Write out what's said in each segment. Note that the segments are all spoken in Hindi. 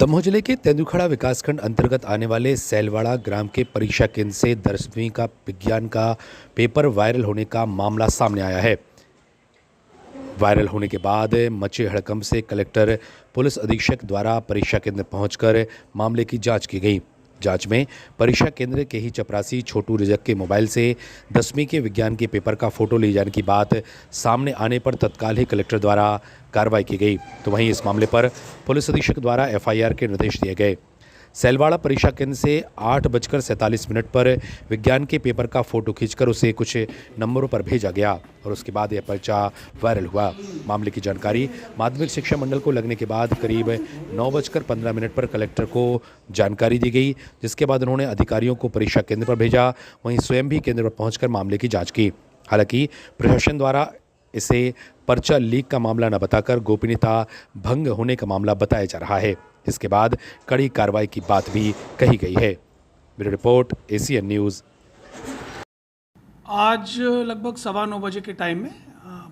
दमोह जिले के तेंदुखेड़ा विकासखंड अंतर्गत आने वाले सैलवाड़ा ग्राम के परीक्षा केंद्र से 10वीं का विज्ञान का पेपर वायरल होने का मामला सामने आया है। वायरल होने के बाद मचे हड़कंप से कलेक्टर पुलिस अधीक्षक द्वारा परीक्षा केंद्र पहुंचकर मामले की जांच की गई। जांच में परीक्षा केंद्र के ही चपरासी छोटू रिजक के मोबाइल से 10वीं के विज्ञान के पेपर का फोटो ले जाने की बात सामने आने पर तत्काल ही कलेक्टर द्वारा कार्रवाई की गई। तो वहीं इस मामले पर पुलिस अधीक्षक द्वारा एफआईआर के निर्देश दिए गए। सैलवाड़ा परीक्षा केंद्र से 8:47 पर विज्ञान के पेपर का फोटो खींचकर उसे कुछ नंबरों पर भेजा गया और उसके बाद यह पर्चा वायरल हुआ। मामले की जानकारी माध्यमिक शिक्षा मंडल को लगने के बाद करीब 9:15 पर कलेक्टर को जानकारी दी गई, जिसके बाद उन्होंने अधिकारियों को परीक्षा केंद्र पर भेजा। वहीं स्वयं भी केंद्र पर पहुंचकर मामले की जांच की। हालांकि प्रशासन द्वारा इसे पर्चा लीक का मामला न बताकर गोपनीयता भंग होने का मामला बताया जा रहा है। इसके बाद कड़ी कार्रवाई की बात भी कही गई है। Bureau report, ACN news. आज लगभग 9:15 बजे के टाइम में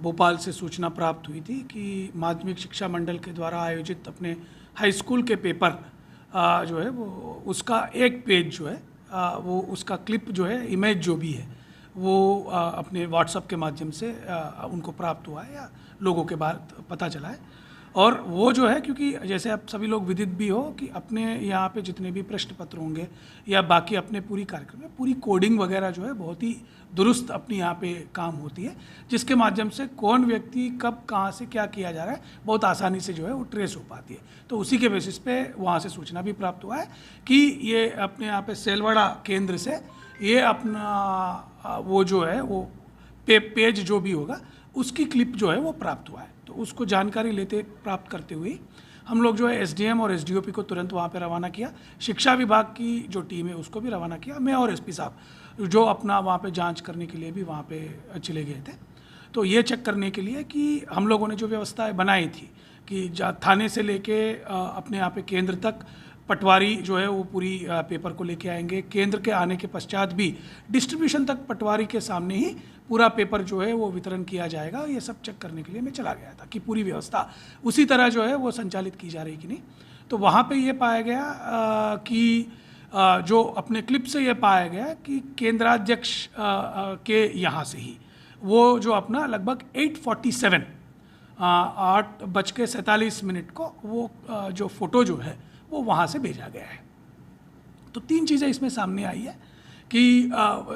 भोपाल से सूचना प्राप्त हुई थी कि माध्यमिक शिक्षा मंडल के द्वारा आयोजित अपने हाई स्कूल के पेपर जो है वो उसका एक पेज जो है वो उसका क्लिप जो है, इमेज जो भी है वो अपने व्हाट्सएप के माध्यम से उनको प्राप्त हुआ है या लोगों के बाद पता चला है। और वो जो है, क्योंकि जैसे आप सभी लोग विदित भी हो कि अपने यहाँ पे जितने भी प्रश्न पत्र होंगे या बाकी अपने पूरी कार्यक्रम में पूरी कोडिंग वगैरह जो है बहुत ही दुरुस्त अपनी यहाँ पे काम होती है, जिसके माध्यम से कौन व्यक्ति कब कहाँ से क्या किया जा रहा है बहुत आसानी से जो है वो ट्रेस हो पाती है। तो उसी के बेसिस पे वहाँ से सूचना भी प्राप्त हुआ है कि ये अपने यहाँ पे सैलवाड़ा केंद्र से ये अपना वो जो है वो पेज जो भी होगा उसकी क्लिप जो है वो प्राप्त हुआ है। तो उसको जानकारी लेते प्राप्त करते हुए हम लोग जो है एसडीएम और एसडीओपी को तुरंत वहाँ पे रवाना किया। शिक्षा विभाग की जो टीम है उसको भी रवाना किया। मैं और एसपी साहब जो अपना वहाँ पे जांच करने के लिए भी वहाँ पे चले गए थे, तो ये चेक करने के लिए कि हम लोगों ने जो व्यवस्थाएं बनाई थी कि थाने से लेके अपने यहाँ पे केंद्र तक पटवारी जो है वो पूरी पेपर को लेके आएंगे। केंद्र के आने के पश्चात भी डिस्ट्रीब्यूशन तक पटवारी के सामने ही पूरा पेपर जो है वो वितरण किया जाएगा। ये सब चेक करने के लिए मैं चला गया था कि पूरी व्यवस्था उसी तरह जो है वो संचालित की जा रही कि नहीं। तो वहाँ पे ये पाया गया कि जो अपने क्लिप से ये पाया गया कि केंद्राध्यक्ष के यहाँ से ही वो जो अपना लगभग 8:47 8:47 को वो जो फोटो जो है वो वहाँ से भेजा गया है। तो 3 चीज़ें इसमें सामने आई है कि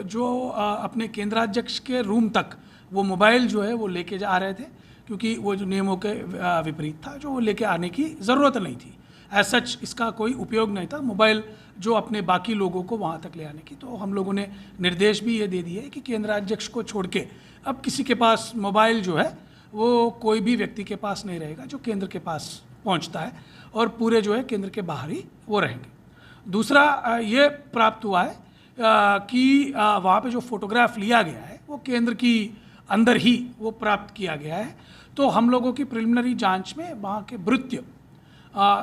जो अपने केंद्राध्यक्ष के रूम तक वो मोबाइल जो है वो लेके जा रहे थे, क्योंकि वो जो नियमों के विपरीत था, जो वो लेके आने की ज़रूरत नहीं थी। एज सच इसका कोई उपयोग नहीं था मोबाइल जो अपने बाकी लोगों को वहाँ तक ले आने की। तो हम लोगों ने निर्देश भी ये दे दिए कि केंद्राध्यक्ष को छोड़ के अब किसी के पास मोबाइल जो है वो कोई भी व्यक्ति के पास नहीं रहेगा जो केंद्र के पास पहुँचता है, और पूरे जो है केंद्र के बाहर ही वो रहेंगे। दूसरा ये प्राप्त हुआ है कि वहाँ पे जो फोटोग्राफ लिया गया है वो केंद्र की अंदर ही वो प्राप्त किया गया है। तो हम लोगों की प्रिलिमिनरी जांच में वहाँ के भृत्य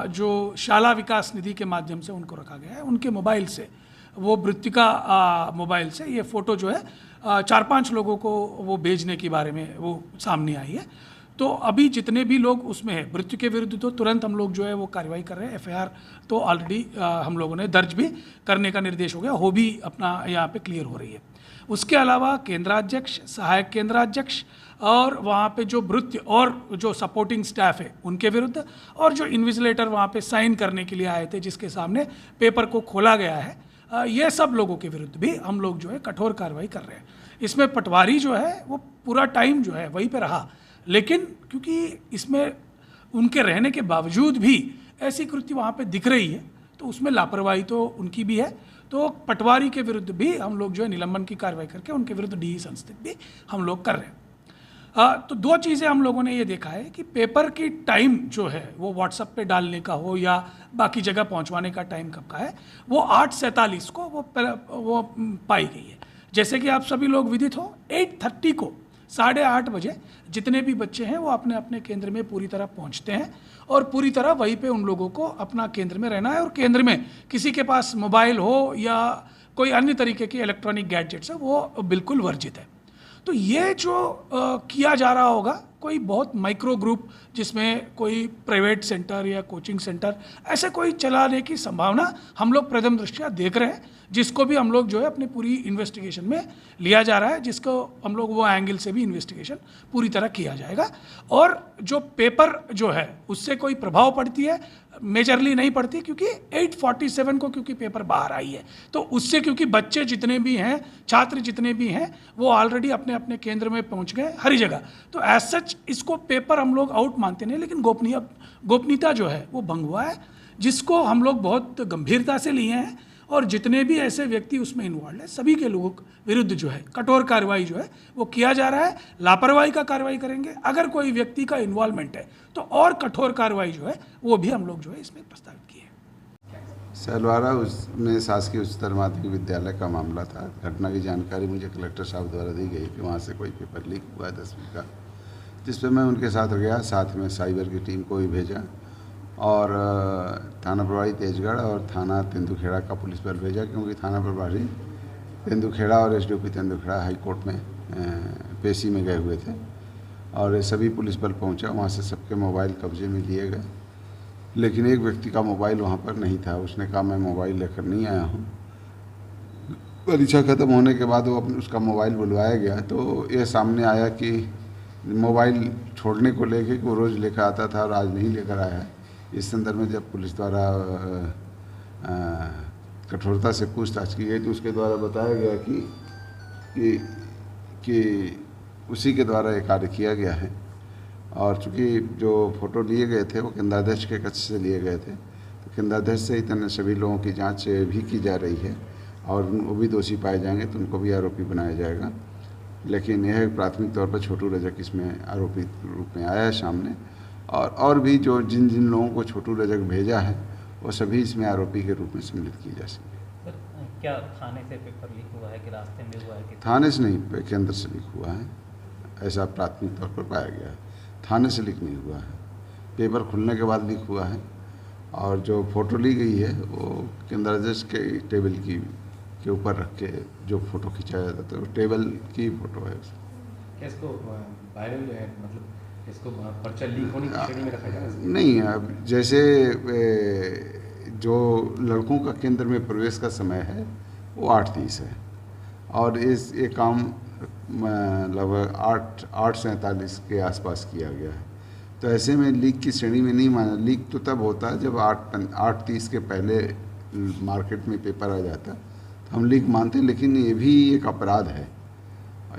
जो शाला विकास निधि के माध्यम से उनको रखा गया है, उनके मोबाइल से वो भृत्य मोबाइल से ये फ़ोटो जो है 4-5 लोगों को वो भेजने के बारे में वो सामने आई है। तो अभी जितने भी लोग उसमें हैं मृत्यु के विरुद्ध तो तुरंत हम लोग जो है वो कार्रवाई कर रहे हैं। एफआईआर तो ऑलरेडी हम लोगों ने दर्ज भी करने का निर्देश हो गया, हो भी अपना यहाँ पे क्लियर हो रही है। उसके अलावा केंद्राध्यक्ष, सहायक केंद्राध्यक्ष और वहाँ पे जो भृत्य और जो सपोर्टिंग स्टाफ है उनके विरुद्ध, और जो इन्विजिलेटर वहाँ पे साइन करने के लिए आए थे जिसके सामने पेपर को खोला गया है, ये सब लोगों के विरुद्ध भी हम लोग जो है कठोर कार्रवाई कर रहे हैं। इसमें पटवारी जो है वो पूरा टाइम जो है वहीं पर रहा, लेकिन क्योंकि इसमें उनके रहने के बावजूद भी ऐसी कृत्य वहाँ पे दिख रही है तो उसमें लापरवाही तो उनकी भी है। तो पटवारी के विरुद्ध भी हम लोग जो है निलंबन की कार्रवाई करके उनके विरुद्ध डीई संस्थित भी हम लोग कर रहे हैं। तो 2 चीज़ें हम लोगों ने ये देखा है कि पेपर की टाइम जो है वो व्हाट्सएप पे डालने का हो या बाकी जगह पहुँचवाने का टाइम कब का है, वो 8:47 को वो पाई गई है। जैसे कि आप सभी लोग विदित हो 8:30 को 8:30 बजे जितने भी बच्चे हैं वो अपने अपने केंद्र में पूरी तरह पहुंचते हैं और पूरी तरह वहीं पे उन लोगों को अपना केंद्र में रहना है, और केंद्र में किसी के पास मोबाइल हो या कोई अन्य तरीके की इलेक्ट्रॉनिक गैजेट्स है वो बिल्कुल वर्जित है। तो ये जो किया जा रहा होगा कोई बहुत माइक्रो ग्रुप जिसमें कोई प्राइवेट सेंटर या कोचिंग सेंटर ऐसे कोई चलाने की संभावना हम लोग प्रथम दृष्टया देख रहे हैं, जिसको भी हम लोग जो है अपनी पूरी इन्वेस्टिगेशन में लिया जा रहा है, जिसको हम लोग वो एंगल से भी इन्वेस्टिगेशन पूरी तरह किया जाएगा। और जो पेपर जो है उससे कोई प्रभाव पड़ती है, मेजरली नहीं पड़ती, क्योंकि 847 को क्योंकि पेपर बाहर आई है, तो उससे क्योंकि बच्चे जितने भी हैं, छात्र जितने भी हैं, वो ऑलरेडी अपने अपने केंद्र में पहुंच गए हर जगह। तो एज सच इसको पेपर हम लोग आउट मानते नहीं, लेकिन गोपनीयता जो है वो भंग हुआ है, जिसको हम लोग बहुत गंभीरता से लिए हैं। और जितने भी ऐसे व्यक्ति उसमें इन्वॉल्व हैं, सभी के लोगों के विरुद्ध जो है कठोर कार्रवाई जो है वो किया जा रहा है। लापरवाही का कार्रवाई करेंगे, अगर कोई व्यक्ति का इन्वॉल्वमेंट है तो और कठोर कार्रवाई जो है वो भी हम लोग जो है इसमें प्रस्तावित किए। सैलवाड़ा उसमें शासकीय उच्चतर माध्यमिक विद्यालय का मामला था। घटना की जानकारी मुझे कलेक्टर साहब द्वारा दी गई कि वहाँ से कोई पेपर लीक हुआ है 10वीं का, जिस पर मैं उनके साथ गया, साथ में साइबर की टीम को भी भेजा और थाना प्रभारी तेजगढ़ और थाना तेंदुखेड़ा का पुलिस बल भेजा, क्योंकि थाना प्रभारी तेंदुखेड़ा और एसडीओपी तेंदुखेड़ा हाई कोर्ट में पेशी में गए हुए थे और ये सभी पुलिस बल पहुंचा। वहां से सबके मोबाइल कब्जे में लिए गए, लेकिन एक व्यक्ति का मोबाइल वहां पर नहीं था। उसने कहा मैं मोबाइल लेकर नहीं आया हूं। परीक्षा ख़त्म होने के बाद वो उसका मोबाइल बुलवाया गया तो ये सामने आया कि मोबाइल छोड़ने को लेके वो रोज़ लेकर आता था और आज नहीं लेकर आया है। इस संदर्भ में जब पुलिस द्वारा कठोरता से पूछताछ की गई तो उसके द्वारा बताया गया कि उसी के द्वारा ये कार्य किया गया है। और चूँकि जो फ़ोटो लिए गए थे वो केंद्राध्यक्ष के कक्ष से लिए गए थे, तो केंद्राध्यक्ष से इतने सभी लोगों की जांच भी की जा रही है और वो भी दोषी पाए जाएंगे तो उनको भी आरोपी बनाया जाएगा। लेकिन यह प्राथमिक तौर पर छोटू रजक इसमें आरोपी रूप में आया है सामने, और भी जो जिन जिन लोगों को छोटू रजक भेजा है वो सभी इसमें आरोपी के रूप में सम्मिलित किए जा सकेंगे। क्या थाने से पेपर लीक हुआ है कि रास्ते में हुआ है कि थाने से नहीं, केंद्र से लीक हुआ है, ऐसा प्राथमिक तौर पर पाया गया है। थाने से लीक नहीं हुआ है, पेपर खुलने के बाद लीक हुआ है। और जो फ़ोटो ली गई है वो केंद्राध्यक्ष के टेबल के ऊपर रख के जो फ़ोटो खिंचाया जाता है वो टेबल की फ़ोटो है। क्या इसको वायरल है, मतलब इसको पर्चा लीक होने की श्रेणी में रखा जाए? नहीं, अब जैसे जो लड़कों का केंद्र में प्रवेश का समय है वो 8:30 है और ये काम लगभग 8:47 के आसपास किया गया है। तो ऐसे में लीक की श्रेणी में नहीं माना। लीक तो तब होता है जब 8:30 के पहले मार्केट में पेपर आ जाता, तो हम लीक मानते हैं। लेकिन ये भी एक अपराध है,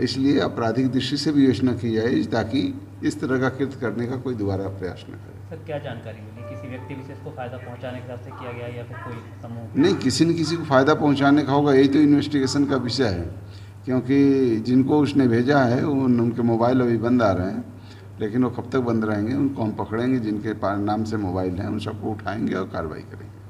इसलिए आपराधिक दृष्टि से भी योजना की जाए ताकि इस तरह का कृत्य करने का कोई दोबारा प्रयास न करे। सर क्या जानकारी मिली, किसी व्यक्ति विशेष को फ़ायदा पहुंचाने के हिसाब से किया गया या फिर कोई समूह? नहीं, किसी न किसी को फ़ायदा पहुंचाने का होगा, यही तो इन्वेस्टिगेशन का विषय है। क्योंकि जिनको उसने भेजा है उनके मोबाइल अभी बंद आ रहे हैं, लेकिन वो कब तक बंद रहेंगे उनको हम पकड़ेंगे। जिनके नाम से मोबाइल हैं उन सबको उठाएंगे और कार्रवाई करेंगे।